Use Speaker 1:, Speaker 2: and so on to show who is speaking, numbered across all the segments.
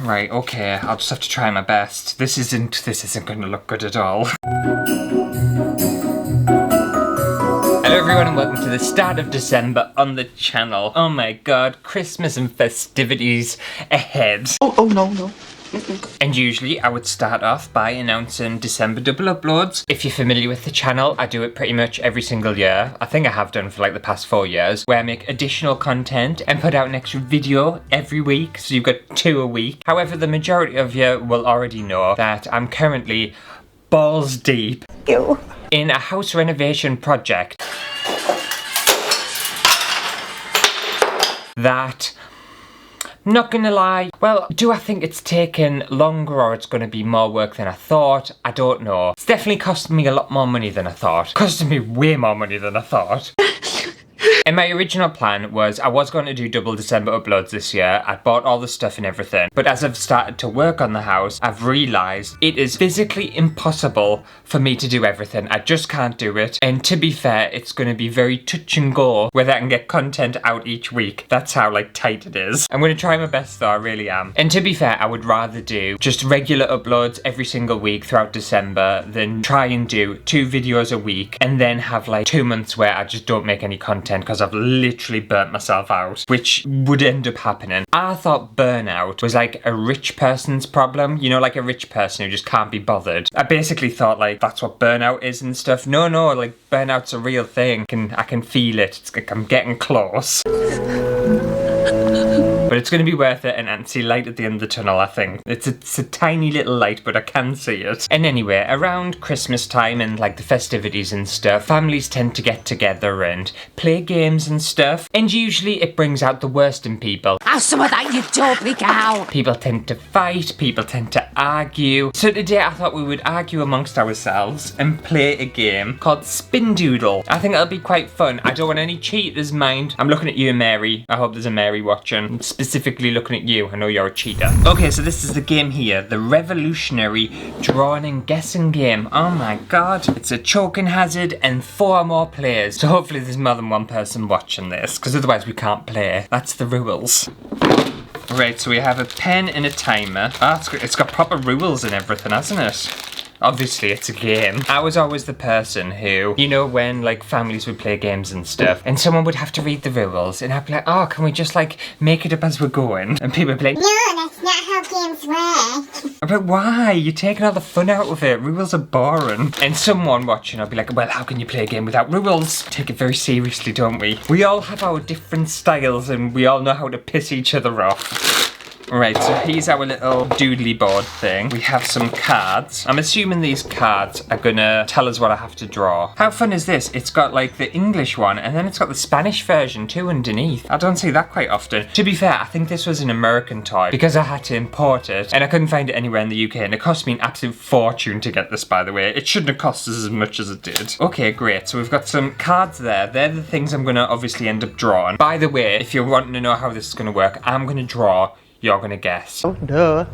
Speaker 1: Right, okay, I'll just have to try my best. This isn't gonna look good at all. Hello everyone and welcome to the start of December on the channel. Oh my god, Christmas and festivities ahead.
Speaker 2: Oh no.
Speaker 1: And usually I would start off by announcing December double uploads. If you're familiar with the channel, I do it pretty much every single year. I think I have done for like the past 4 years, where I make additional content and put out an extra video every week, so you've got 2 a week. However, the majority of you will already know that I'm currently balls deep in a house renovation project that, not gonna lie, well, do I think it's taken longer or it's gonna be more work than I thought? I don't know. It's definitely costing me a lot more money than I thought. Costing me way more money than I thought. And my original plan was I was going to do double December uploads this year. I'd bought all the stuff and everything. But as I've started to work on the house, I've realised it is physically impossible for me to do everything. I just can't do it. And to be fair, it's going to be very touch and go whether I can get content out each week. That's how like tight it is. I'm going to try my best though, I really am. And to be fair, I would rather do just regular uploads every single week throughout December than try and do 2 videos a week and then have like 2 months where I just don't make any content because I've literally burnt myself out, which would end up happening. I thought burnout was like a rich person's problem, you know, like a rich person who just can't be bothered. I basically thought like that's what burnout is and stuff. No, like burnout's a real thing. I can feel it. It's like I'm getting close. But it's going to be worth it, and I can see light at the end of the tunnel, I think. It's a tiny little light, but I can see it. And anyway, around Christmas time and like the festivities and stuff, families tend to get together and play games and stuff. And usually it brings out the worst in people.
Speaker 2: Have some of that, you dopey cow!
Speaker 1: People tend to fight, people tend to argue. So today I thought we would argue amongst ourselves and play a game called Spindoodle. I think it'll be quite fun. I don't want any cheaters, mind. I'm looking at you, Mary. I hope there's a Mary watching. Specifically looking at you. I know you're a cheater. Okay, so this is the game here. The revolutionary drawing and guessing game. Oh my god. It's a choking hazard and 4 more players. So hopefully there's more than one person watching this, because otherwise we can't play. That's the rules. Right, so we have a pen and a timer. Ah, it's got proper rules and everything, hasn't it? Obviously, it's a game. I was always the person who, you know, when like families would play games and stuff, and someone would have to read the rules, and I'd be like, oh, can we just like make it up as we're going? And people would be like,
Speaker 3: no, that's not how games work.
Speaker 1: But why? You're taking all the fun out of it. Rules are boring. And someone watching, I'll be like, well, how can you play a game without rules? Take it very seriously, don't we? We all have our different styles, and we all know how to piss each other off. Right, so here's our little doodly board thing. We have some cards. I'm assuming these cards are gonna tell us what I have to draw. How fun is this? It's got like the English one, and then it's got the Spanish version too underneath. I don't see that quite often. To be fair, I think this was an American toy because I had to import it, and I couldn't find it anywhere in the UK, and it cost me an absolute fortune to get this, by the way. It shouldn't have cost us as much as it did. Okay, great. So we've got some cards there. They're the things I'm gonna obviously end up drawing. By the way, if you're wanting to know how this is gonna work, I'm gonna draw. You're gonna guess.
Speaker 2: Oh, duh.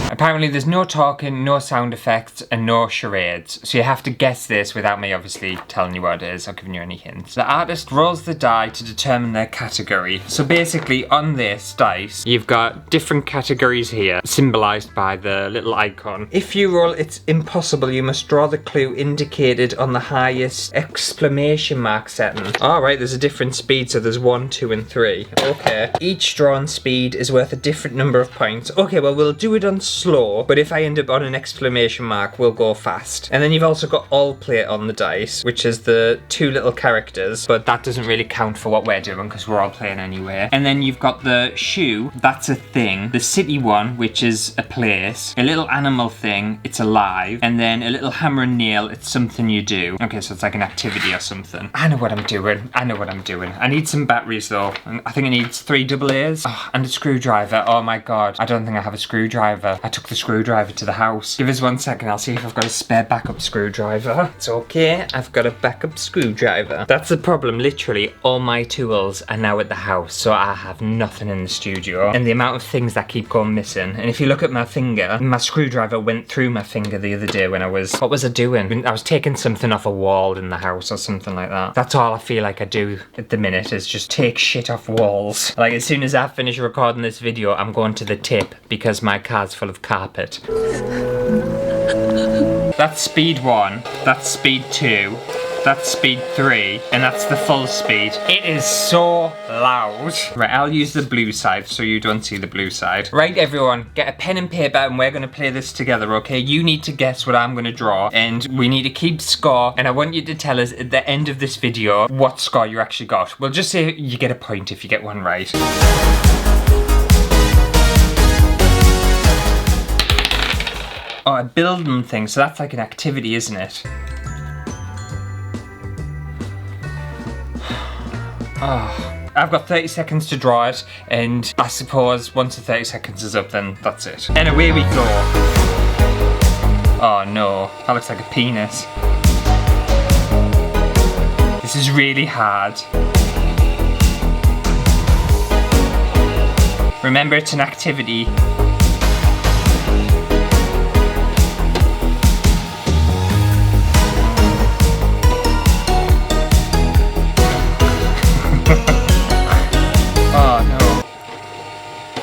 Speaker 1: Apparently there's no talking, no sound effects, and no charades. So you have to guess this without me obviously telling you what it is or giving you any hints. The artist rolls the die to determine their category. So basically on this dice, you've got different categories here, symbolised by the little icon. If you roll it's impossible, you must draw the clue indicated on the highest exclamation mark setting. Alright, there's a different speed, so there's 1, 2, and 3. Okay. Each drawn speed is worth a different number of points. Okay, well, we'll do it on slow, but if I end up on an exclamation mark, we'll go fast. And then you've also got all play on the dice, which is the 2 little characters, but that doesn't really count for what we're doing because we're all playing anyway. And then you've got the shoe, that's a thing. The city one, which is a place. A little animal thing, it's alive. And then a little hammer and nail, it's something you do. Okay, so it's like an activity or something. I know what I'm doing. I need some batteries though. I think it needs 3 double A's. Oh, and a screwdriver. Oh my god, I don't think I have a screwdriver. I took the screwdriver to the house. Give us 1 second, I'll see if I've got a spare backup screwdriver. It's okay, I've got a backup screwdriver. That's the problem, literally all my tools are now at the house, so I have nothing in the studio. And the amount of things that keep going missing. And if you look at my finger, my screwdriver went through my finger the other day when what was I doing? I was taking something off a wall in the house or something like that. That's all I feel like I do at the minute, is just take shit off walls. Like as soon as I finish recording this video, I'm I'm going to the tip because my car's full of carpet. That's speed 1, that's speed 2, that's speed 3, and that's the full speed. It is so loud. Right, I'll use the blue side so you don't see the blue side. Right, everyone, get a pen and paper and we're gonna play this together, okay? You need to guess what I'm gonna draw and we need to keep score, and I want you to tell us at the end of this video what score you actually got. We'll just say you get a point if you get one right. Oh, a building thing, so that's like an activity, isn't it? Oh, I've got 30 seconds to draw it, and I suppose once the 30 seconds is up, then that's it. And away we go. Oh no, that looks like a penis. This is really hard. Remember, it's an activity.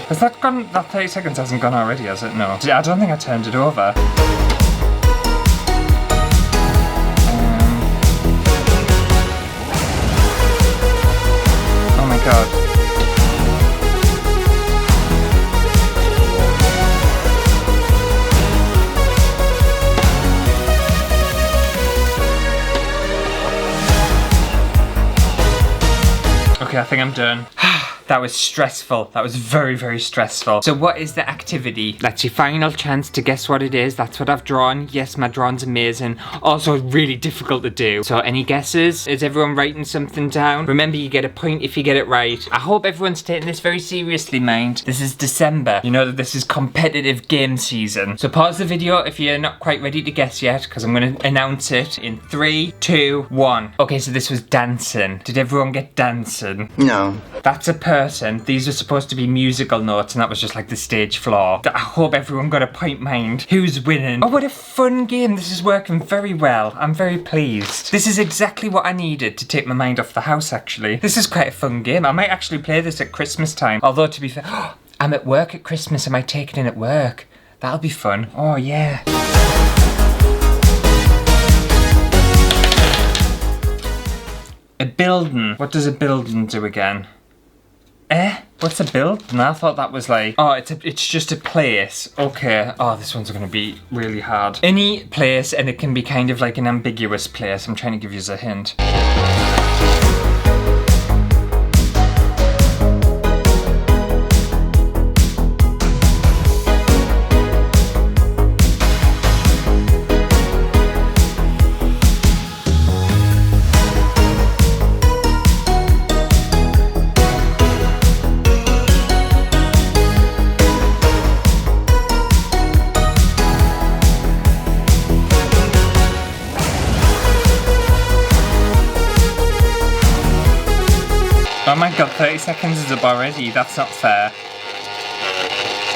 Speaker 1: Has that gone? That 30 seconds hasn't gone already, has it? No. I don't think I turned it over. Oh my god. Okay, I think I'm done. That was stressful. That was very, very stressful. So what is the activity? That's your final chance to guess what it is. That's what I've drawn. Yes, my drawing's amazing. Also really difficult to do. So any guesses? Is everyone writing something down? Remember, you get a point if you get it right. I hope everyone's taking this very seriously, mind. This is December. You know that this is competitive game season. So pause the video if you're not quite ready to guess yet, because I'm going to announce it in 3, 2, 1. Okay, so this was dancing. Did everyone get dancing?
Speaker 4: No.
Speaker 1: That's a person. These are supposed to be musical notes, and that was just like the stage floor. I hope everyone got a point, mind. Who's winning? Oh, what a fun game. This is working very well. I'm very pleased. This is exactly what I needed to take my mind off the house, actually. This is quite a fun game. I might actually play this at Christmas time. Although, to be fair, I'm at work at Christmas. Am I taking it at work? That'll be fun. Oh, yeah. A building. What does a building do again? What's a building? I thought that was like... Oh, it's just a place. Okay. Oh, this one's gonna be really hard. Any place, and it can be kind of like an ambiguous place. I'm trying to give you a hint. Oh my god, 30 seconds is up already. That's not fair.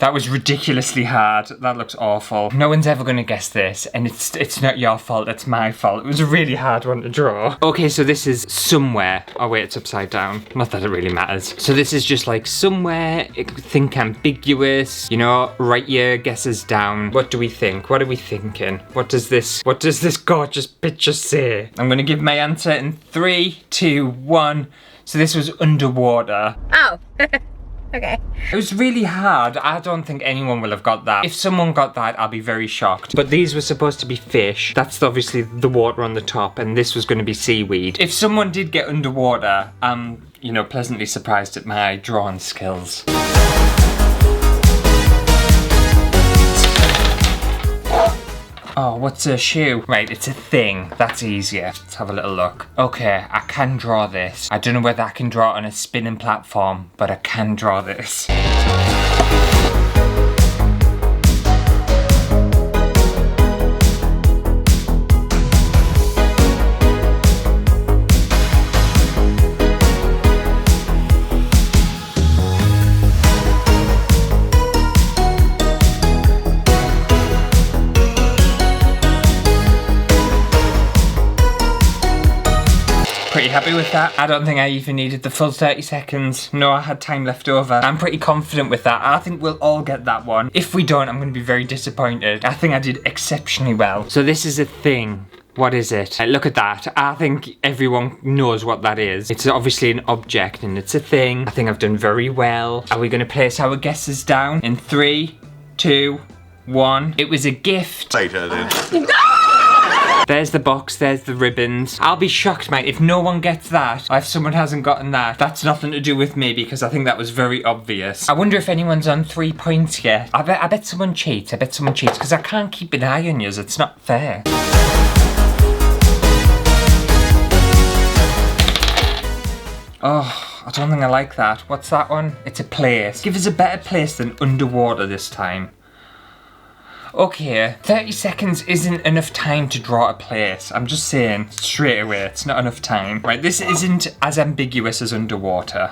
Speaker 1: That was ridiculously hard. That looks awful. No one's ever gonna guess this, and it's not your fault, it's my fault. It was a really hard one to draw. Okay, so this is somewhere. Oh wait, it's upside down. Not that it really matters. So this is just like somewhere, think ambiguous, you know, write your guesses down. What do we think? What are we thinking? What does this gorgeous picture say? I'm gonna give my answer in 3, 2, 1. So this was underwater.
Speaker 2: Oh. Okay.
Speaker 1: It was really hard. I don't think anyone will have got that. If someone got that, I'll be very shocked. But these were supposed to be fish. That's obviously the water on the top, and this was going to be seaweed. If someone did get underwater, I'm, you know, pleasantly surprised at my drawing skills. Oh, what's a shoe? Right, it's a thing. That's easier. Let's have a little look. Okay, I can draw this. I don't know whether I can draw it on a spinning platform, but I can draw this. Pretty happy with that. I don't think I even needed the full 30 seconds. No, I had time left over. I'm pretty confident with that. I think we'll all get that one. If we don't, I'm going to be very disappointed. I think I did exceptionally well. So this is a thing. What is it? Look at that. I think everyone knows what that is. It's obviously an object and it's a thing. I think I've done very well. Are we going to place our guesses down in 3, 2, 1? It was a gift.
Speaker 4: Later then.
Speaker 1: There's the box, there's the ribbons. I'll be shocked, mate, if no one gets that. If someone hasn't gotten that, that's nothing to do with me because I think that was very obvious. I wonder if anyone's on 3 points yet. I bet someone cheats. I bet someone cheats because I can't keep an eye on yous. It's not fair. Oh, I don't think I like that. What's that one? It's a place. Give us a better place than underwater this time. Okay, 30 seconds isn't enough time to draw a place. I'm just saying straight away, it's not enough time. Right, this isn't as ambiguous as underwater.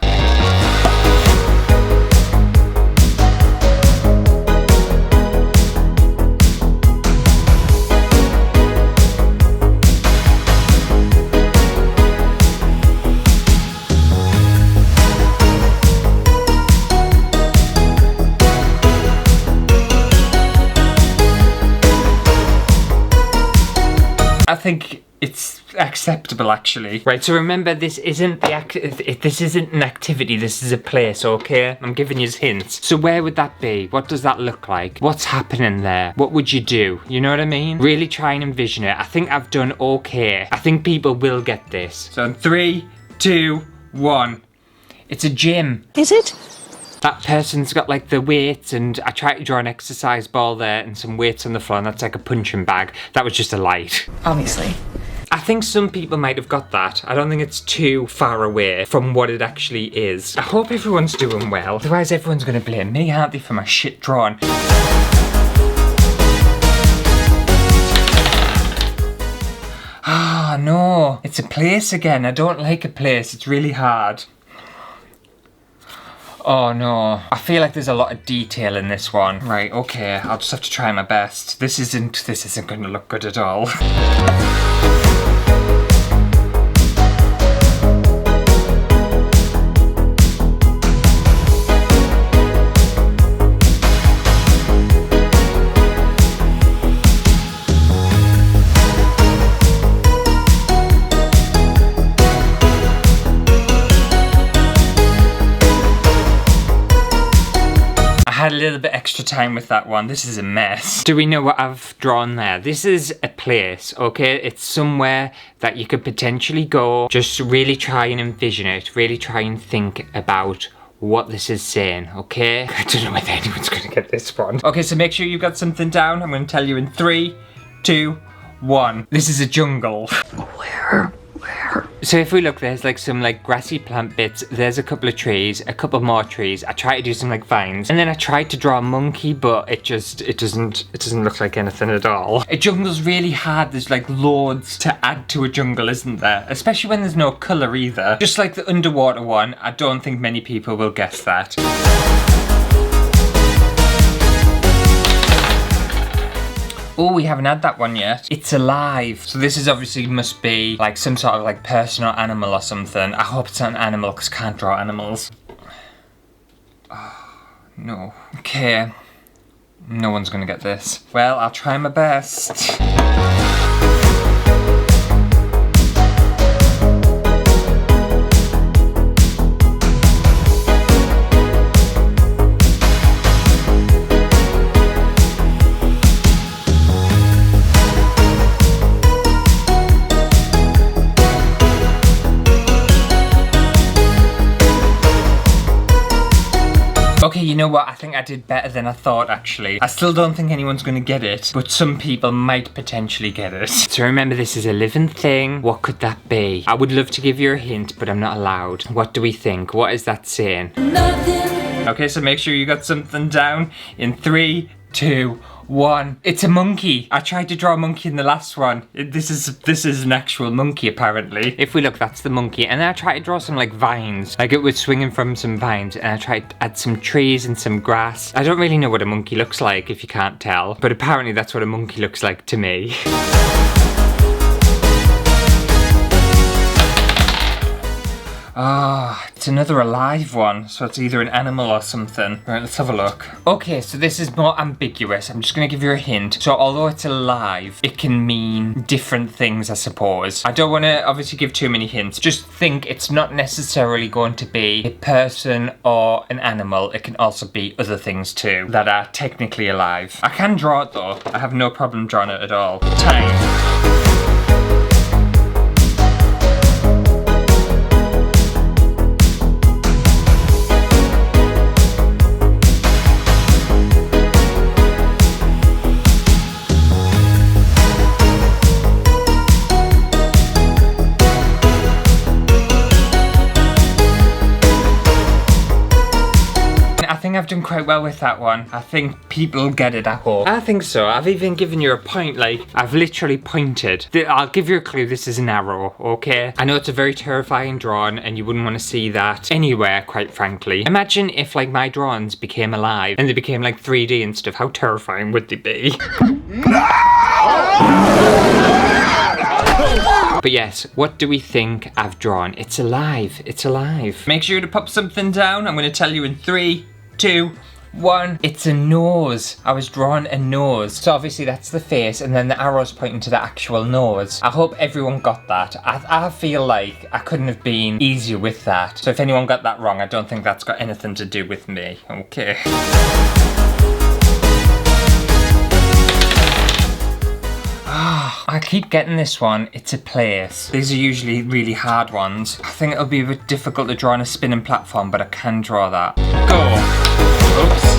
Speaker 1: I think it's acceptable actually. Right, so remember this isn't this isn't an activity, this is a place, okay? I'm giving you hints. So where would that be? What does that look like? What's happening there? What would you do? You know what I mean? Really try and envision it. I think I've done okay. I think people will get this. So in 3, 2, 1. It's a gym.
Speaker 2: Is it?
Speaker 1: That person's got like the weights and I tried to draw an exercise ball there and some weights on the floor and that's like a punching bag. That was just a light.
Speaker 2: Obviously.
Speaker 1: I think some people might have got that. I don't think it's too far away from what it actually is. I hope everyone's doing well. Otherwise everyone's going to blame me, aren't they, for my shit drawing. Ah, no. It's a place again. I don't like a place. It's really hard. Oh no, I feel like there's a lot of detail in this one. Right, okay, I'll just have to try my best. This isn't gonna look good at all. I had a little bit extra time with that one. This is a mess. Do we know what I've drawn there? This is a place, okay? It's somewhere that you could potentially go. Just really try and envision it. Really try and think about what this is saying, okay? I don't know whether anyone's gonna get this one. Okay, so make sure you've got something down. I'm gonna tell you in 3, 2, 1. This is a jungle.
Speaker 2: Where?
Speaker 1: So if we look, there's like some like grassy plant bits, there's a couple of trees, a couple more trees. I tried to do some like vines and then I tried to draw a monkey, but it doesn't look like anything at all. A jungle's really hard. There's like loads to add to a jungle, isn't there? Especially when there's no colour either. Just like the underwater one, I don't think many people will guess that. Oh, we haven't had that one yet. It's alive. So this is obviously must be like some sort of like person or animal or something. I hope it's not an animal because I can't draw animals. Oh, no. Okay. No one's gonna get this. Well, I'll try my best. Okay, you know what? I think I did better than I thought, actually. I still don't think anyone's gonna get it, but some people might potentially get it. So remember, this is a living thing. What could that be? I would love to give you a hint, but I'm not allowed. What do we think? What is that saying? Nothing. Okay, so make sure you got something down in 3, 2, 1. It's a monkey. I tried to draw a monkey in the last one. This is an actual monkey apparently. If we look, that's the monkey. And then I tried to draw some like vines. Like it was swinging from some vines. And I tried to add some trees and some grass. I don't really know what a monkey looks like if you can't tell. But apparently that's what a monkey looks like to me. Ah, it's another alive one, so it's either an animal or something. Right, let's have a look. Okay, so this is more ambiguous. I'm just gonna give you a hint. So although it's alive, it can mean different things, I suppose. I don't wanna obviously give too many hints. Just think it's not necessarily going to be a person or an animal. It can also be other things too that are technically alive. I can draw it though. I have no problem drawing it at all. Time. I think I've done quite well with that one. I think people get it, I hope. I think so. I've even given you a point, like, I've literally pointed. I'll give you a clue, this is an arrow, okay? I know it's a very terrifying drawing and you wouldn't want to see that anywhere, quite frankly. Imagine if, like, my drawings became alive and they became, like, 3D and stuff. How terrifying would they be? But yes, what do we think I've drawn? It's alive, it's alive. Make sure to pop something down. I'm gonna tell you in 3, 2, 1. It's a nose. I was drawing a nose. So obviously that's the face and then the arrow's pointing to the actual nose. I hope everyone got that. I feel like I couldn't have been easier with that. So if anyone got that wrong, I don't think that's got anything to do with me. Okay. I keep getting this one, it's a place. These are usually really hard ones. I think it'll be a bit difficult to draw on a spinning platform, but I can draw that. Go! Oops.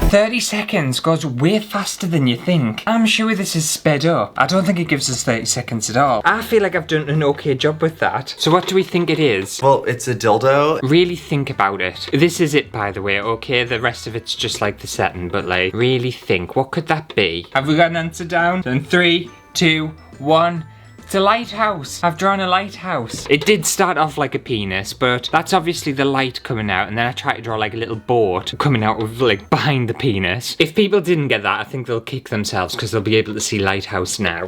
Speaker 1: 30 seconds goes way faster than you think. I'm sure this is sped up. I don't think it gives us 30 seconds at all. I feel like I've done an okay job with that. So what do we think it is?
Speaker 4: Well, it's a dildo.
Speaker 1: Really think about it. This is it, by the way, okay? The rest of it's just like the setting, but like, really think. What could that be? Have we got an answer down? Then 3, 2, 1. It's a lighthouse. I've drawn a lighthouse. It did start off like a penis, but that's obviously the light coming out, and then I tried to draw like a little boat coming out of like behind the penis. If people didn't get that, I think they'll kick themselves because they'll be able to see lighthouse now.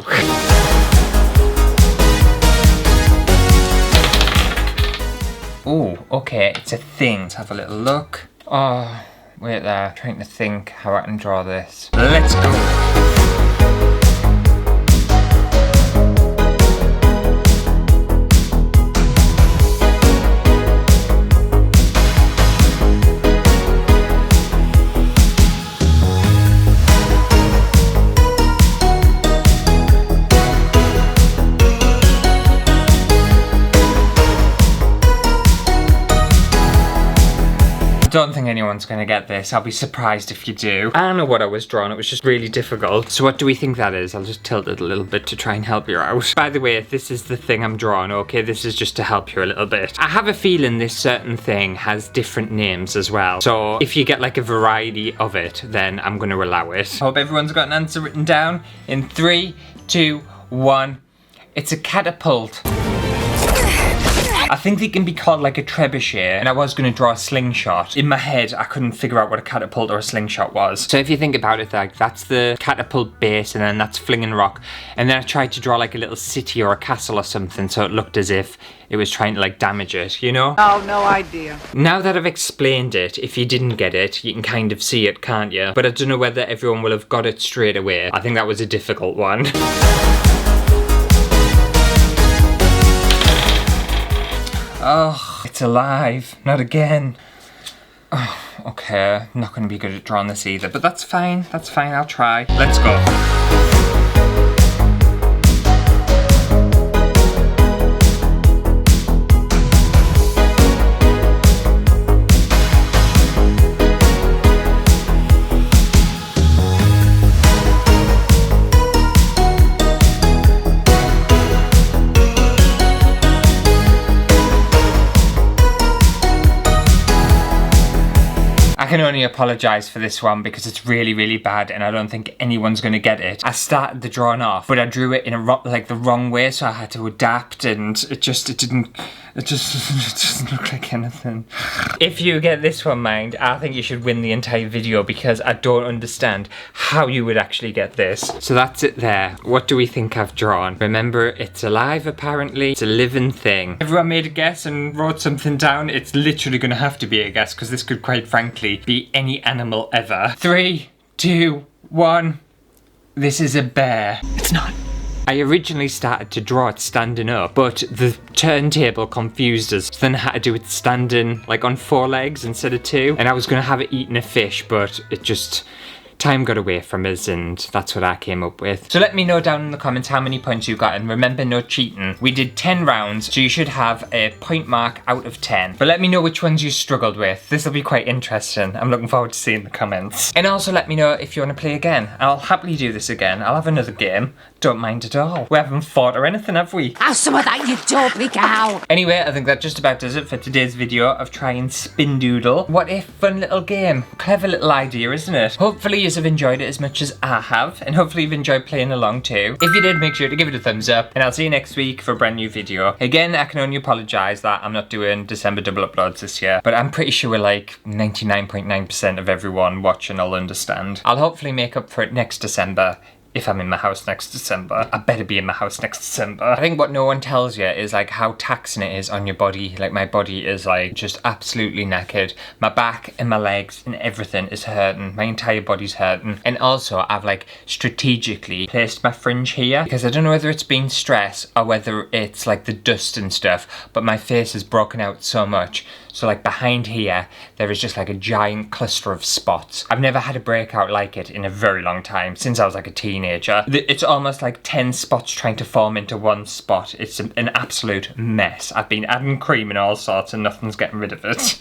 Speaker 1: Oh, okay, it's a thing. Let's have a little look. Oh, wait there. Trying to think how I can draw this. Let's go. 'I don't think anyone's gonna get this. I'll be surprised if you do. I don't know what I was drawing. It was just really difficult. So what do we think that is? I'll just tilt it a little bit to try and help you out. By the way, this is the thing I'm drawing, okay? This is just to help you a little bit. I have a feeling this certain thing has different names as well. So if you get like a variety of it, then I'm gonna allow it. Hope everyone's got an answer written down. In 3, 2, 1. It's a catapult. I think they can be called like a trebuchet, and I was going to draw a slingshot. In my head, I couldn't figure out what a catapult or a slingshot was. So if you think about it, like that's the catapult base, and then that's flinging rock. And then I tried to draw like a little city or a castle or something, so it looked as if it was trying to like damage it, you know?
Speaker 5: Oh, no idea.
Speaker 1: Now that I've explained it, if you didn't get it, you can kind of see it, can't you? But I don't know whether everyone will have got it straight away. I think that was a difficult one. Oh, it's alive. Not again. Oh, okay. I'm not going to be good at drawing this either, but that's fine. That's fine. I'll try. Let's go. I I can only apologise for this one because it's really, really bad and I don't think anyone's going to get it. I started the drawing off, but I drew it in the wrong way, so I had to adapt, and it just doesn't look like anything. If you get this one, mind, I think you should win the entire video because I don't understand how you would actually get this. So that's it there. What do we think I've drawn? Remember, it's alive apparently. It's a living thing. Everyone made a guess and wrote something down. It's literally going to have to be a guess because this could quite frankly be any animal ever. 3, 2, 1. This is a bear. It's not. I originally started to draw it standing up, but the turntable confused us. So then I had to do it standing like on 4 legs instead of 2. And I was gonna have it eating a fish, but it just... time got away from us and that's what I came up with. So let me know down in the comments how many points you got, and remember, no cheating. We did 10 rounds, so you should have a point mark out of 10. But let me know which ones you struggled with. This will be quite interesting. I'm looking forward to seeing the comments. And also let me know if you want to play again. I'll happily do this again. I'll have another game. Don't mind at all. We haven't fought or anything, have we?
Speaker 2: Have some of that, you dopey cow.
Speaker 1: Anyway, I think that just about does it for today's video of trying Spindoodle. What a fun little game. Clever little idea, isn't it? Hopefully you have enjoyed it as much as I have, and hopefully you've enjoyed playing along too. If you did, make sure to give it a thumbs up, and I'll see you next week for a brand new video. Again, I can only apologise that I'm not doing December double uploads this year, but I'm pretty sure like 99.9% of everyone watching will understand. I'll hopefully make up for it next December. If I'm in my house next December. I better be in my house next December. I think what no one tells you is like how taxing it is on your body. Like my body is like just absolutely knackered. My back and my legs and everything is hurting. My entire body's hurting. And also I've like strategically placed my fringe here because I don't know whether it's been stress or whether it's like the dust and stuff, but my face is broken out so much. So like behind here, there is just like a giant cluster of spots. I've never had a breakout like it in a very long time, since I was like a teenager. It's almost like 10 spots trying to form into one spot. It's an absolute mess. I've been adding cream and all sorts and nothing's getting rid of it.